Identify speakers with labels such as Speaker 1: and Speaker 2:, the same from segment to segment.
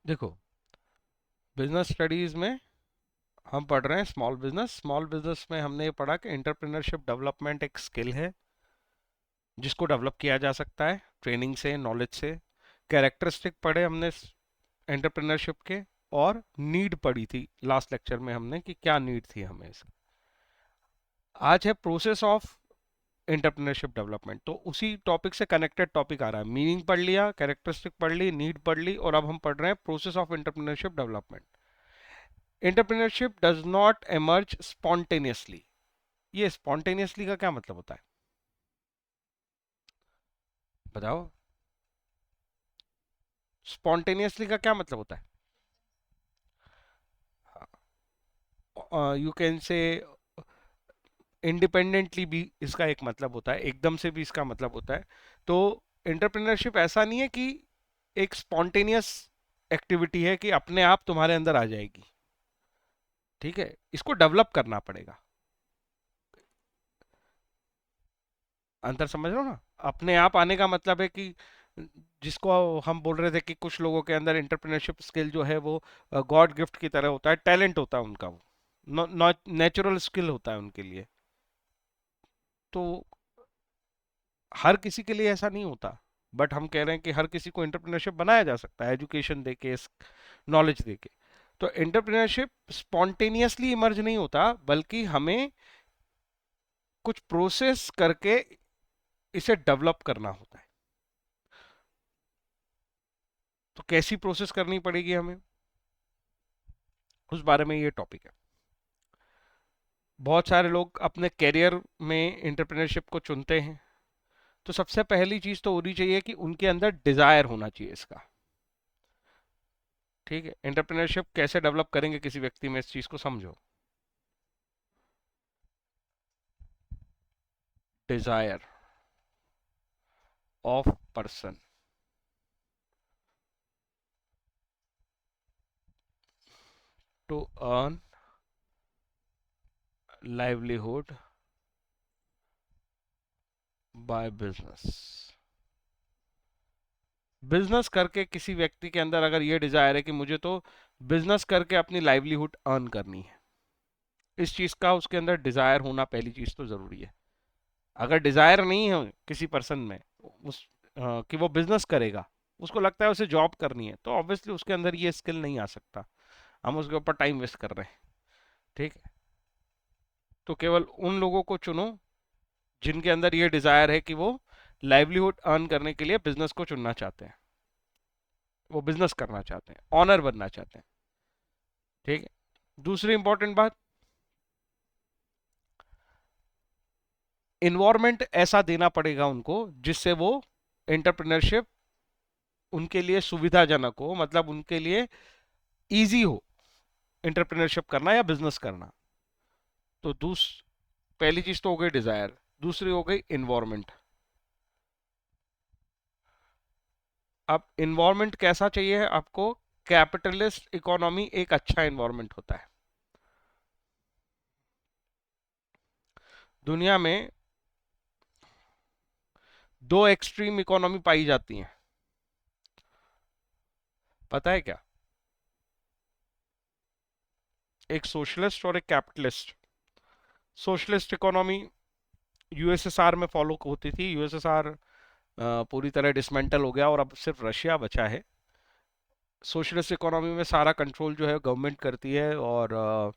Speaker 1: देखो, business studies में हम पढ़ रहे हैं स्मॉल बिजनेस में हमने ये पढ़ा कि एंटरप्रेन्योरशिप डेवलपमेंट एक स्किल है जिसको डेवलप किया जा सकता है ट्रेनिंग से, नॉलेज से। कैरेक्टरिस्टिक पढ़े हमने एंटरप्रेन्योरशिप के, और नीड पढ़ी थी लास्ट लेक्चर में हमने कि क्या नीड थी हमें इसकी। आज है प्रोसेस ऑफ एंटरप्रेन्योरशिप डेवलपमेंट, तो उसी टॉपिक से कनेक्टेड टॉपिक आ रहा है। मीनिंग पढ़ लिया, कैरेक्टरिस्टिक पढ़ ली, नीड पढ़ ली, और अब हम पढ़ रहे हैं process of entrepreneurship development. Entrepreneurship does not emerge spontaneously. ये स्पॉन्टेनियसली का क्या मतलब होता है, बताओ? स्पॉन्टेनियसली का क्या मतलब होता है? यू कैन से इंडिपेंडेंटली भी इसका एक मतलब होता है, एकदम से भी इसका मतलब होता है। तो एंटरप्रेन्योरशिप ऐसा नहीं है कि एक स्पॉन्टेनियस एक्टिविटी है कि अपने आप तुम्हारे अंदर आ जाएगी। ठीक है, इसको डेवलप करना पड़ेगा। अंतर समझ रहे हो ना? अपने आप आने का मतलब है कि जिसको हम बोल रहे थे कि कुछ लोगों के अंदर एंटरप्रेन्योरशिप स्किल जो है वो गॉड गिफ्ट की तरह होता है, टैलेंट होता है उनका, वो नेचुरल स्किल होता है उनके लिए। तो हर किसी के लिए ऐसा नहीं होता, बट हम कह रहे हैं कि हर किसी को एंटरप्रेन्योरशिप बनाया जा सकता है एजुकेशन देके, नॉलेज देके। तो एंटरप्रेन्योरशिप स्पॉन्टेनियसली इमर्ज नहीं होता, बल्कि हमें कुछ प्रोसेस करके इसे डेवलप करना होता है। तो कैसी प्रोसेस करनी पड़ेगी हमें, उस बारे में ये टॉपिक है। बहुत सारे लोग अपने करियर में एंटरप्रेन्योरशिप को चुनते हैं, तो सबसे पहली चीज तो होनी चाहिए कि उनके अंदर डिजायर होना चाहिए इसका। ठीक है, एंटरप्रेन्योरशिप कैसे डेवलप करेंगे किसी व्यक्ति में, इस चीज को समझो। Desire of person to earn livelihood by business. Business करके किसी व्यक्ति के अंदर अगर ये डिजायर है कि मुझे तो बिजनेस करके अपनी लाइवलीहुड अर्न करनी है, इस चीज का उसके अंदर डिजायर होना पहली चीज तो जरूरी है। अगर डिजायर नहीं है किसी पर्सन में उस कि वो बिजनेस करेगा, उसको लगता है उसे जॉब करनी है, तो ऑब्वियसली उसके अंदर ये स्किल नहीं आ सकता। हम उसके ऊपर टाइम वेस्ट कर रहे हैं। ठीक है, तो केवल उन लोगों को चुनो जिनके अंदर ये डिजायर है कि वो लाइवलीहुड अर्न करने के लिए बिजनेस को चुनना चाहते हैं, वो बिजनेस करना चाहते हैं, ऑनर बनना चाहते हैं। ठीक है, दूसरी इंपॉर्टेंट बात, इन्वायरमेंट ऐसा देना पड़ेगा उनको जिससे वो एंटरप्रेन्योरशिप उनके लिए सुविधाजनक हो, मतलब उनके लिए इजी हो एंटरप्रेन्योरशिप करना या बिजनेस करना। तो पहली चीज तो हो गई डिजायर, दूसरी हो गई इन्वायरमेंट। अब इन्वायरमेंट कैसा चाहिए आपको? कैपिटलिस्ट इकोनॉमी एक अच्छा इन्वायरमेंट होता है। दुनिया में दो एक्सट्रीम इकोनॉमी पाई जाती हैं, पता है क्या? एक सोशलिस्ट और एक कैपिटलिस्ट। सोशलिस्ट इकोनॉमी यूएसएसआर में फॉलो होती थी। यूएसएसआर पूरी तरह डिसमेंटल हो गया और अब सिर्फ रशिया बचा है। सोशलिस्ट इकोनॉमी में सारा कंट्रोल जो है गवर्नमेंट करती है, और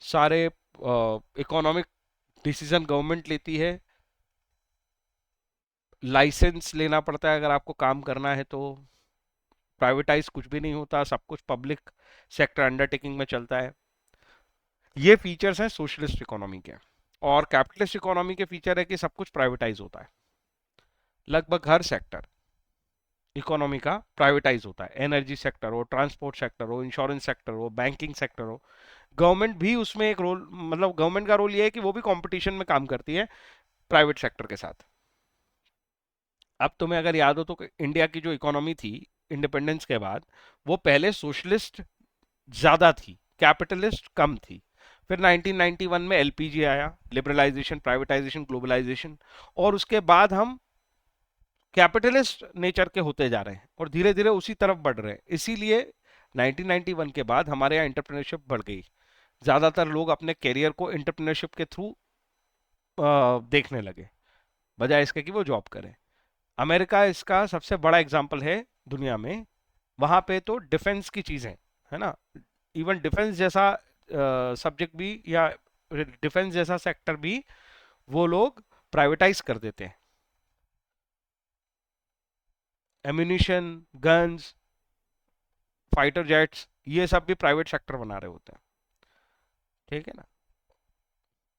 Speaker 1: सारे इकोनॉमिक डिसीजन गवर्नमेंट लेती है। लाइसेंस लेना पड़ता है अगर आपको काम करना है तो। प्राइवेटाइज कुछ भी नहीं होता, सब कुछ पब्लिक सेक्टर अंडरटेकिंग में चलता है। ये फीचर्स हैं सोशलिस्ट इकोनॉमी के। और कैपिटलिस्ट इकोनॉमी के फीचर है कि सब कुछ प्राइवेटाइज होता है। लगभग हर सेक्टर इकोनॉमी का प्राइवेटाइज होता है। एनर्जी सेक्टर हो, ट्रांसपोर्ट सेक्टर हो, इंश्योरेंस सेक्टर हो, बैंकिंग सेक्टर हो। गवर्नमेंट भी उसमें एक रोल, मतलब गवर्नमेंट का रोल ये है कि वो भी कंपटीशन में काम करती है प्राइवेट सेक्टर के साथ। अब तुम्हें अगर याद हो तो इंडिया की जो इकोनॉमी थी इंडिपेंडेंस के बाद, वो पहले सोशलिस्ट ज्यादा थी, कैपिटलिस्ट कम थी। फिर 1991 में एलपीजी आया, लिबरलाइजेशन, प्राइवेटाइजेशन, ग्लोबलाइजेशन, और उसके बाद हम कैपिटलिस्ट नेचर के होते जा रहे हैं और धीरे धीरे उसी तरफ बढ़ रहे हैं। इसीलिए 1991 के बाद हमारे यहाँ एंटरप्रेन्योरशिप बढ़ गई। ज़्यादातर लोग अपने करियर को एंटरप्रेन्योरशिप के थ्रू देखने लगे, बजाय इसके कि वो जॉब करें। अमेरिका इसका सबसे बड़ा एग्जाम्पल है दुनिया में। वहां पे तो डिफेंस की चीजें, है ना, इवन डिफेंस जैसा सब्जेक्ट भी या डिफेंस जैसा सेक्टर भी वो लोग प्राइवेटाइज कर देते हैं। एम्यूनिशन, गन्स, फाइटर जेट्स, ये सब भी प्राइवेट सेक्टर बना रहे होते हैं। ठीक है ना।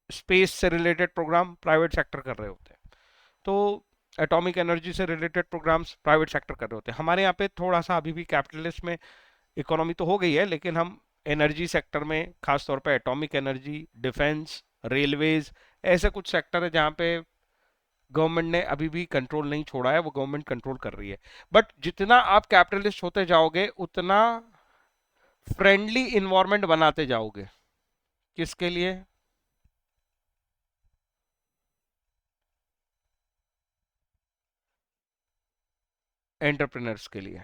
Speaker 1: स्पेस से रिलेटेड प्रोग्राम प्राइवेट सेक्टर कर रहे होते हैं। तो एटॉमिक एनर्जी से रिलेटेड प्रोग्राम्स प्राइवेट सेक्टर कर रहे होते हैं। हमारे यहाँ पे थोड़ा सा अभी भी कैपिटलिस्ट में इकोनॉमी तो हो गई है, लेकिन हम एनर्जी सेक्टर में खास तौर पे एटॉमिक एनर्जी, डिफेंस, रेलवेज, ऐसे कुछ सेक्टर है जहाँ पे गवर्नमेंट ने अभी भी कंट्रोल नहीं छोड़ा है, वो गवर्नमेंट कंट्रोल कर रही है। बट जितना आप कैपिटलिस्ट होते जाओगे उतना फ्रेंडली इन्वायरमेंट बनाते जाओगे। किसके लिए? एंटरप्रेन्योर्स के लिए।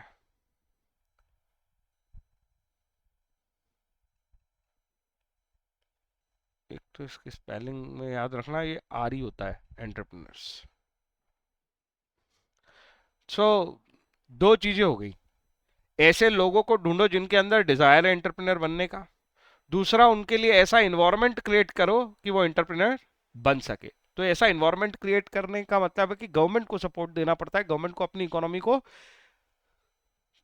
Speaker 1: एक तो इसकी स्पेलिंग में याद रखना, ये आर ही होता है, एंटरप्रेन्योर्स। सो दो चीजें हो गई। ऐसे लोगों को ढूंढो जिनके अंदर डिजायर है एंटरप्रेन्योर बनने का। दूसरा, उनके लिए ऐसा इन्वायरमेंट क्रिएट करो कि वो एंटरप्रेन्योर बन सके। तो ऐसा इन्वायरमेंट क्रिएट करने का मतलब है कि गवर्नमेंट को सपोर्ट देना पड़ता है। गवर्नमेंट को अपनी इकोनॉमी को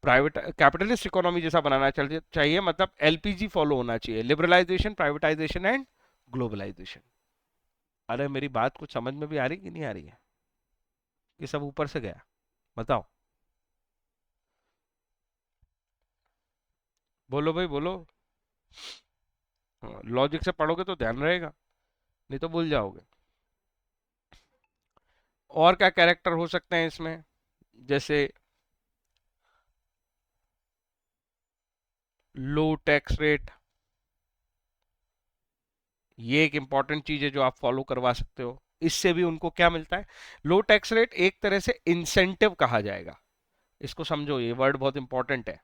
Speaker 1: प्राइवेट कैपिटलिस्ट इकोनॉमी जैसा बनाना चाहिए। मतलब एलपीजी फॉलो होना चाहिए, लिबरलाइजेशन, प्राइवेटाइजेशन एंड ग्लोबलाइजेशन। अरे मेरी बात कुछ समझ में भी आ रही कि नहीं आ रही है? ये सब ऊपर से गया? बताओ, बोलो भाई बोलो। लॉजिक से पढ़ोगे तो ध्यान रहेगा, नहीं तो भूल जाओगे। और क्या कैरेक्टर हो सकते हैं इसमें? जैसे लो टैक्स रेट, ये एक इंपॉर्टेंट चीज है जो आप फॉलो करवा सकते हो। इससे भी उनको क्या मिलता है? लो टैक्स रेट एक तरह से इंसेंटिव कहा जाएगा। इसको समझो, ये वर्ड बहुत इंपॉर्टेंट है,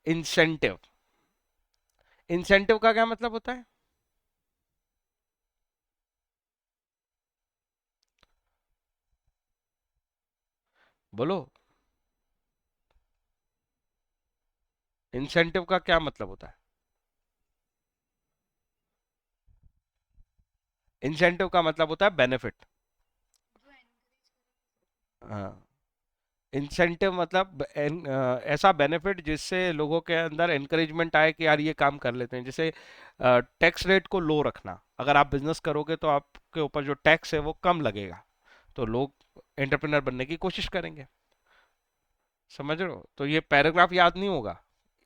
Speaker 1: इंसेंटिव। इंसेंटिव का क्या मतलब होता है? बोलो, इंसेंटिव का क्या मतलब होता है? इंसेंटिव का मतलब होता है बेनिफिट। हाँ, इंसेंटिव मतलब ऐसा बेनिफिट जिससे लोगों के अंदर एनकरेजमेंट आए कि यार ये काम कर लेते हैं। जैसे टैक्स रेट को लो रखना, अगर आप बिजनेस करोगे तो आपके ऊपर जो टैक्स है वो कम लगेगा, तो लोग एंटरप्रेन्योर बनने की कोशिश करेंगे। समझ रहे हो? तो ये पैराग्राफ याद नहीं होगा।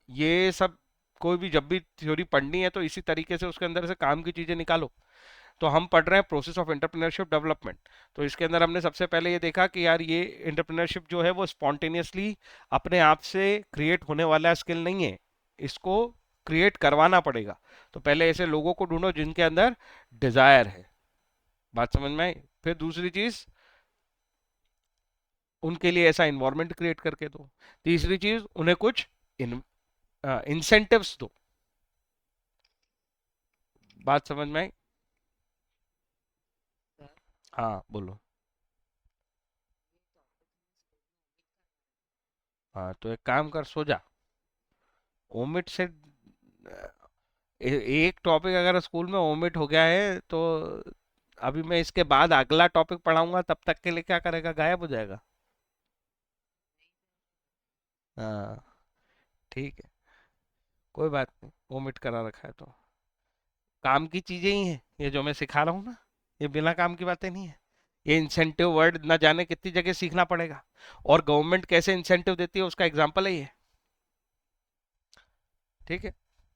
Speaker 1: ये सब कोई भी जब भी थ्योरी पढ़नी है तो इसी तरीके से उसके अंदर से काम की चीजें निकालो। तो हम पढ़ रहे हैं प्रोसेस ऑफ एंटरप्रेन्योरशिप डेवलपमेंट। तो इसके अंदर हमने सबसे पहले ये देखा कि यार ये एंटरप्रेन्योरशिप जो है वो स्पॉन्टेनियसली अपने आप से क्रिएट होने वाला स्किल नहीं है, इसको क्रिएट करवाना पड़ेगा। तो पहले ऐसे लोगों को ढूंढो जिनके अंदर डिजायर है। बात समझ में आई? फिर दूसरी चीज, उनके लिए ऐसा इन्वायरमेंट क्रिएट करके दो। तीसरी चीज, उन्हें कुछ इंसेंटिव्स दो। बात समझ में आई? हाँ बोलो। हाँ तो एक काम कर, सो जा। ओमिट से एक टॉपिक अगर स्कूल में ओमिट हो गया है तो अभी मैं इसके बाद अगला टॉपिक पढ़ाऊंगा, तब तक के लिए क्या करेगा, गायब हो जाएगा। हाँ ठीक है, कोई बात नहीं, ओमिट करा रखा है तो काम की चीजें ही हैं ये जो मैं सिखा रहा हूँ ना, ये बिना काम की बातें नहीं है। ये इंसेंटिव वर्ड ना जाने कितनी जगह सीखना पड़ेगा, और गवर्नमेंट कैसे इंसेंटिव देती है उसका एग्जाम्पल है ये। ठीक है।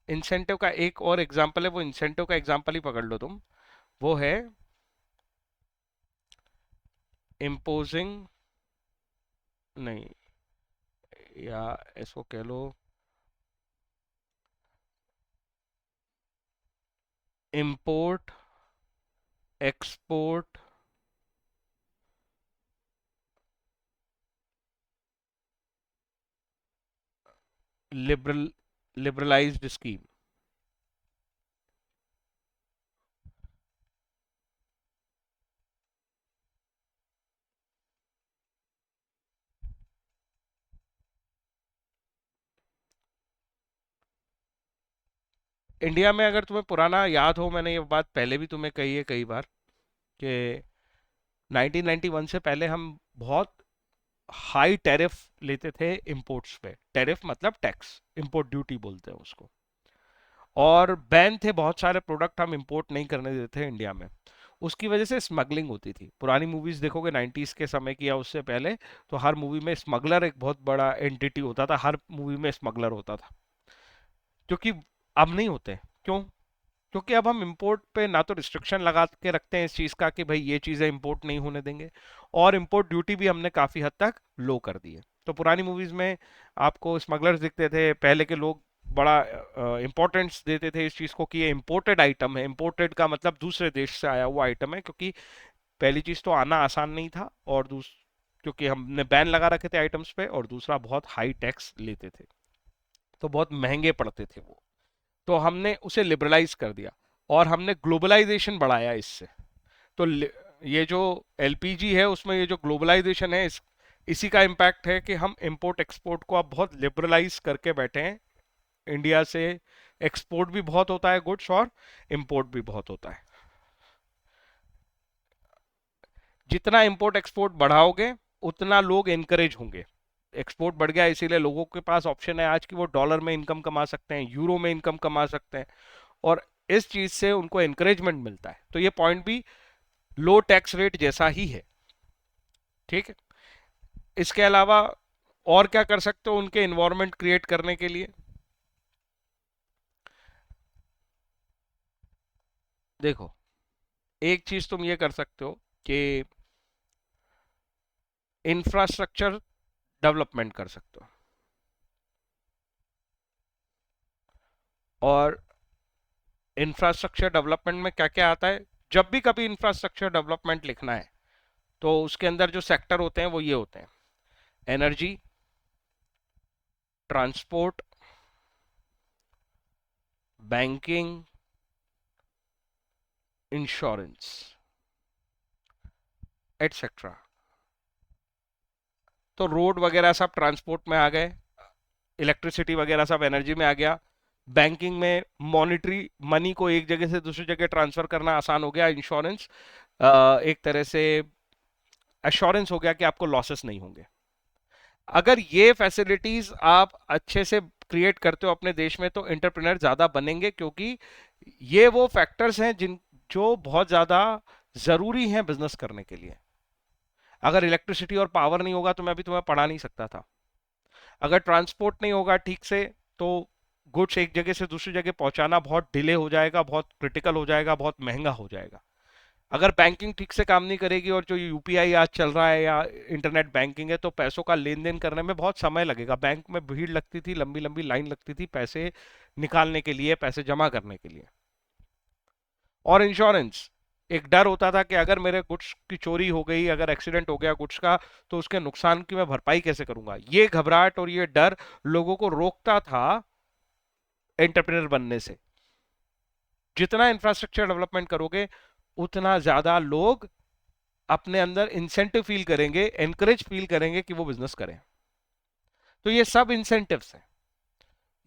Speaker 1: इंसेंटिव का एक और एग्जाम्पल है, वो इंसेंटिव का एग्जाम्पल ही पकड़ लो तुम। वो है इम्पोजिंग, नहीं, या इसको कह लो import export liberal liberalised scheme. India में अगर तुम्हें पुराना याद हो, मैंने ये बात पहले भी तुम्हें कही है कई बार कि 1991 से पहले हम बहुत हाई टैरिफ लेते थे इंपोर्ट्स पे। टैरिफ मतलब टैक्स, इंपोर्ट ड्यूटी बोलते हैं उसको। और बैन थे बहुत सारे प्रोडक्ट हम इंपोर्ट नहीं करने देते थे इंडिया में। उसकी वजह से स्मगलिंग होती थी। पुरानी मूवीज देखोगे 90s के समय की या उससे पहले, तो हर मूवी में स्मगलर एक बहुत बड़ा एंटिटी होता था, हर मूवी में स्मगलर होता था। क्योंकि अब नहीं होते। क्यों? क्योंकि अब हम इंपोर्ट पे ना तो रिस्ट्रिक्शन लगा के रखते हैं इस चीज़ का कि भाई ये चीज़ें इंपोर्ट नहीं होने देंगे, और इंपोर्ट ड्यूटी भी हमने काफ़ी हद तक लो कर दी है। तो पुरानी मूवीज में आपको स्मगलर्स दिखते थे, पहले के लोग बड़ा इंपॉर्टेंस देते थे इस चीज़ को कि ये इंपोर्टेड आइटम है। इंपोर्टेड का मतलब दूसरे देश से आया हुआ आइटम है, क्योंकि पहली चीज़ तो आना आसान नहीं था, और क्योंकि हमने बैन लगा रखे थे आइटम्स पे, और दूसरा बहुत हाई टैक्स लेते थे, तो बहुत महंगे पड़ते थे वो। तो हमने उसे लिबरलाइज कर दिया, और हमने ग्लोबलाइजेशन बढ़ाया इससे। तो ये जो एलपीजी है उसमें ये जो ग्लोबलाइजेशन है, इसी का इम्पैक्ट है कि हम इंपोर्ट एक्सपोर्ट को अब बहुत लिबरलाइज करके बैठे हैं। इंडिया से एक्सपोर्ट भी बहुत होता है गुड्स, और इंपोर्ट भी बहुत होता है। जितना इंपोर्ट एक्सपोर्ट बढ़ाओगे उतना लोग एनकरेज होंगे। एक्सपोर्ट बढ़ गया इसीलिए लोगों के पास ऑप्शन है आज की वो डॉलर में इनकम कमा सकते हैं, यूरो में इनकम कमा सकते हैं, और इस चीज से उनको एनकरेजमेंट मिलता है। तो ये पॉइंट भी लो टैक्स रेट जैसा ही है। ठीक है। इसके अलावा और क्या कर सकते हो उनके इन्वायरमेंट क्रिएट करने के लिए? देखो, एक चीज तुम ये कर सकते हो कि इंफ्रास्ट्रक्चर डेवलपमेंट कर सकते हो। और इंफ्रास्ट्रक्चर डेवलपमेंट में क्या क्या आता है? जब भी कभी इंफ्रास्ट्रक्चर डेवलपमेंट लिखना है तो उसके अंदर जो सेक्टर होते हैं वो ये होते हैं: energy, transport, banking, insurance, etcetera. तो रोड वगैरह सब ट्रांसपोर्ट में आ गए, इलेक्ट्रिसिटी वगैरह सब एनर्जी में आ गया। बैंकिंग में मॉनिटरी मनी को एक जगह से दूसरी जगह ट्रांसफर करना आसान हो गया। इंश्योरेंस एक तरह से एश्योरेंस हो गया कि आपको लॉसेस नहीं होंगे। अगर ये फैसिलिटीज आप अच्छे से क्रिएट करते हो अपने देश में, तो एंटरप्रेन्योर ज्यादा बनेंगे, क्योंकि ये वो फैक्टर्स हैं जिन जो बहुत ज्यादा जरूरी हैं बिजनेस करने के लिए। अगर इलेक्ट्रिसिटी और पावर नहीं होगा तो मैं अभी तुम्हें पढ़ा नहीं सकता था। अगर ट्रांसपोर्ट नहीं होगा ठीक से, तो गुड्स एक जगह से दूसरी जगह पहुंचाना बहुत डिले हो जाएगा, बहुत क्रिटिकल हो जाएगा, बहुत महंगा हो जाएगा। अगर बैंकिंग ठीक से काम नहीं करेगी, और जो यूपीआई आज चल रहा है या इंटरनेट बैंकिंग है, तो पैसों का लेन देन करने में बहुत समय लगेगा। बैंक में भीड़ लगती थी, लंबी लंबी लाइन लगती थी पैसे निकालने के लिए, पैसे जमा करने के लिए। और इंश्योरेंस, एक डर होता था कि अगर मेरे गुड्स की चोरी हो गई, अगर एक्सीडेंट हो गया गुड्स का, तो उसके नुकसान की मैं भरपाई कैसे करूंगा। ये घबराहट और ये डर लोगों को रोकता था एंटरप्रेन्योर बनने से। जितना इंफ्रास्ट्रक्चर डेवलपमेंट करोगे उतना ज्यादा लोग अपने अंदर इंसेंटिव फील करेंगे, एनकरेज फील करेंगे कि वो बिजनेस करें। तो ये सब इंसेंटिव्स हैं,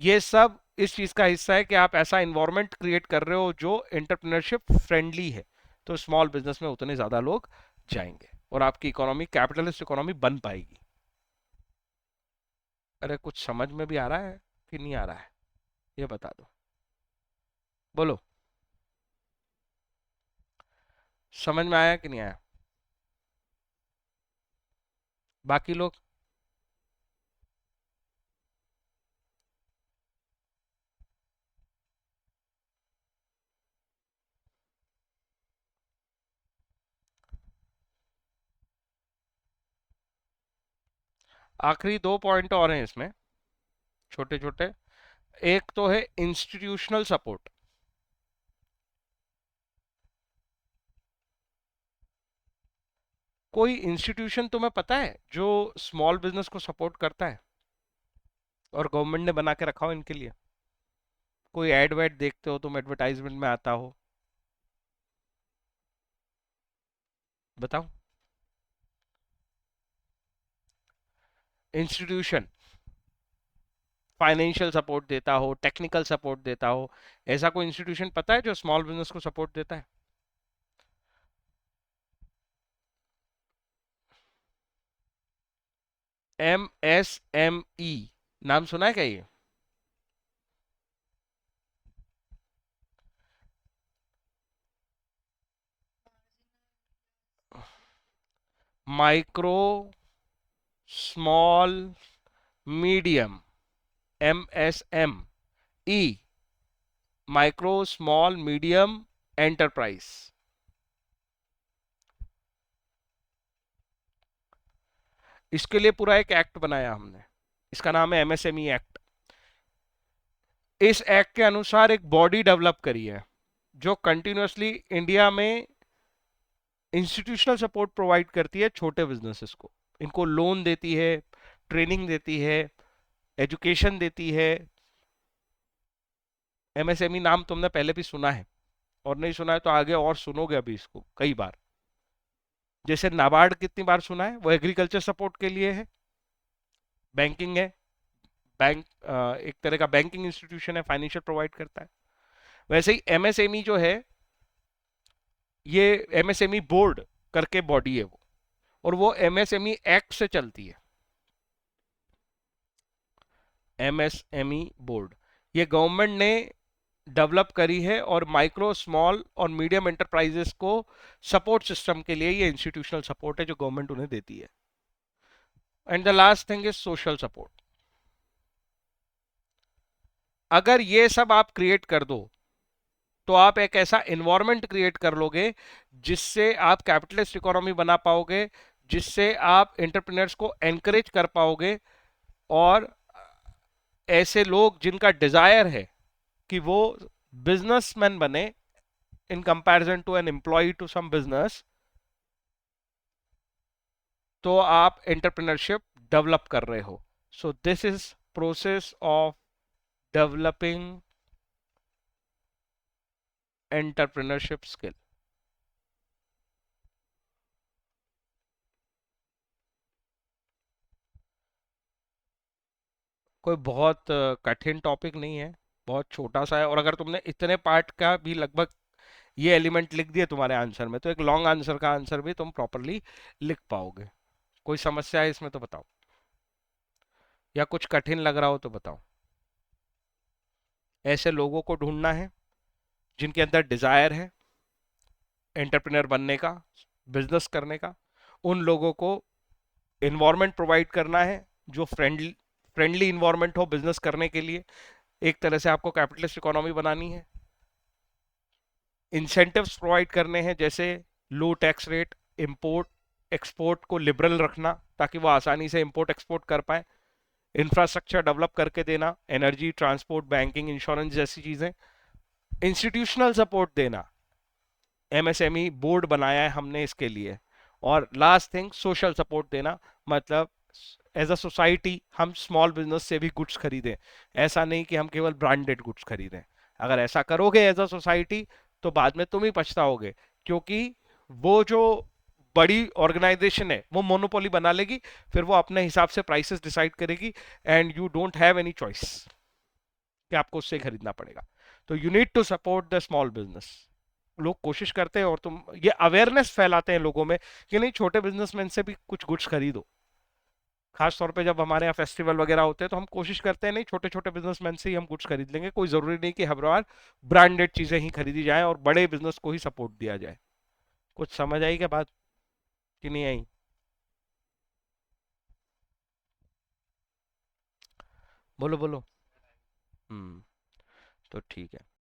Speaker 1: ये सब इस चीज का हिस्सा है कि आप ऐसा इन्वायरमेंट क्रिएट कर रहे हो जो एंटरप्रेन्योरशिप फ्रेंडली है। तो स्मॉल बिजनेस में उतने ज्यादा लोग जाएंगे, और आपकी इकोनॉमी कैपिटलिस्ट इकोनॉमी बन पाएगी। अरे कुछ समझ में भी आ रहा है कि नहीं आ रहा है, ये बता दो। बोलो, समझ में आया कि नहीं आया? बाकी लोग? आखिरी दो पॉइंट और हैं इसमें, छोटे छोटे। एक तो है इंस्टीट्यूशनल सपोर्ट। कोई इंस्टीट्यूशन तुम्हें पता है जो स्मॉल बिजनेस को सपोर्ट करता है और गवर्नमेंट ने बना के रखा हो इनके लिए? कोई एड वेड देखते हो तुम, एडवर्टाइजमेंट में आता हो, बताओ। इंस्टीट्यूशन फाइनेंशियल सपोर्ट देता हो, टेक्निकल सपोर्ट देता हो, ऐसा कोई इंस्टीट्यूशन पता है जो स्मॉल बिजनेस को सपोर्ट देता है? MSME नाम सुना है क्या ये? Micro small medium, MSME, micro small medium enterprise. इसके लिए पूरा एक एक्ट बनाया हमने, इसका नाम है MSME एक्ट। इस एक्ट के अनुसार एक बॉडी डेवलप करी है जो कंटिन्यूअसली इंडिया में इंस्टीट्यूशनल सपोर्ट प्रोवाइड करती है छोटे बिजनेसेस को। इनको लोन देती है, ट्रेनिंग देती है, एजुकेशन देती है। MSME नाम तुमने पहले भी सुना है, और नहीं सुना है तो आगे और सुनोगे अभी इसको कई बार। जैसे नाबार्ड कितनी बार सुना है, वो एग्रीकल्चर सपोर्ट के लिए है, बैंकिंग है, बैंक एक तरह का बैंकिंग इंस्टीट्यूशन है, फाइनेंशियल प्रोवाइड करता है। वैसे ही MSME जो है, ये MSME बोर्ड करके बॉडी है वो, और वो MSME एक्ट से चलती है। MSME बोर्ड ये गवर्नमेंट ने डेवलप करी है, और माइक्रो स्मॉल और मीडियम एंटरप्राइजेस को सपोर्ट सिस्टम के लिए ये इंस्टीट्यूशनल सपोर्ट है जो गवर्नमेंट उन्हें देती है। And the last thing is social support. अगर ये सब आप क्रिएट कर दो तो आप एक ऐसा इन्वायरमेंट क्रिएट कर लोगे जिससे आप कैपिटलिस्ट इकोनॉमी बना पाओगे, जिससे आप एंटरप्रेन्योर्स को एनकरेज कर पाओगे, और ऐसे लोग जिनका डिजायर है कि वो बिजनेसमैन बने in comparison to an employ to some business, तो आप एंटरप्रेन्योरशिप डेवलप कर रहे हो। So this is process of developing entrepreneurship skill. कोई बहुत कठिन टॉपिक नहीं है, बहुत छोटा सा है, और अगर तुमने इतने पार्ट का भी लगभग ये एलिमेंट लिख दिए तुम्हारे आंसर में, तो एक लॉन्ग आंसर का आंसर भी तुम प्रॉपरली लिख पाओगे। कोई समस्या है इसमें तो बताओ, या कुछ कठिन लग रहा हो तो बताओ। ऐसे लोगों को ढूंढना है जिनके अंदर डिजायर है एंटरप्रेन्योर बनने का, बिजनेस करने का। उन लोगों को इन्वायरमेंट प्रोवाइड करना है जो फ्रेंडली फ्रेंडली इन्वायरमेंट हो बिजनेस करने के लिए। एक तरह से आपको कैपिटलिस्ट इकोनॉमी बनानी है। इंसेंटिव्स प्रोवाइड करने हैं, जैसे लो टैक्स रेट, इंपोर्ट एक्सपोर्ट को लिबरल रखना ताकि वो आसानी से इंपोर्ट एक्सपोर्ट कर पाए, इंफ्रास्ट्रक्चर डेवलप करके देना, एनर्जी, ट्रांसपोर्ट, बैंकिंग, इंश्योरेंस जैसी चीजें, इंस्टीट्यूशनल सपोर्ट देना। MSME बोर्ड बनाया है हमने इसके लिए। और लास्ट थिंग, सोशल सपोर्ट देना, मतलब एज अ सोसाइटी हम स्मॉल बिजनेस से भी गुड्स खरीदें, ऐसा नहीं कि हम केवल ब्रांडेड गुड्स खरीदें। अगर ऐसा करोगे एज अ सोसाइटी, तो बाद में तुम ही पछताओगे, क्योंकि वो जो बड़ी ऑर्गेनाइजेशन है वो मोनोपोली बना लेगी, फिर वो अपने हिसाब से प्राइसेस डिसाइड करेगी, and you don't have any choice कि आपको उससे खरीदना पड़ेगा। तो you need to support the small business. लोग कोशिश करते हैं, और तुम ये अवेयरनेस फैलाते हैं लोगों में कि नहीं, छोटे बिजनेसमैन से भी कुछ गुड्स खरीदो। खास तौर पे जब हमारे यहाँ फेस्टिवल वगैरह होते हैं तो हम कोशिश करते हैं नहीं, छोटे छोटे बिजनेसमैन से ही हम गुड्स खरीद लेंगे, कोई जरूरी नहीं कि हर बार ब्रांडेड चीजें ही खरीदी जाए और बड़े बिजनेस को ही सपोर्ट दिया जाए। कुछ समझ आई क्या बात, कि नहीं आई? बोलो बोलो। हम्म। तो ठीक है।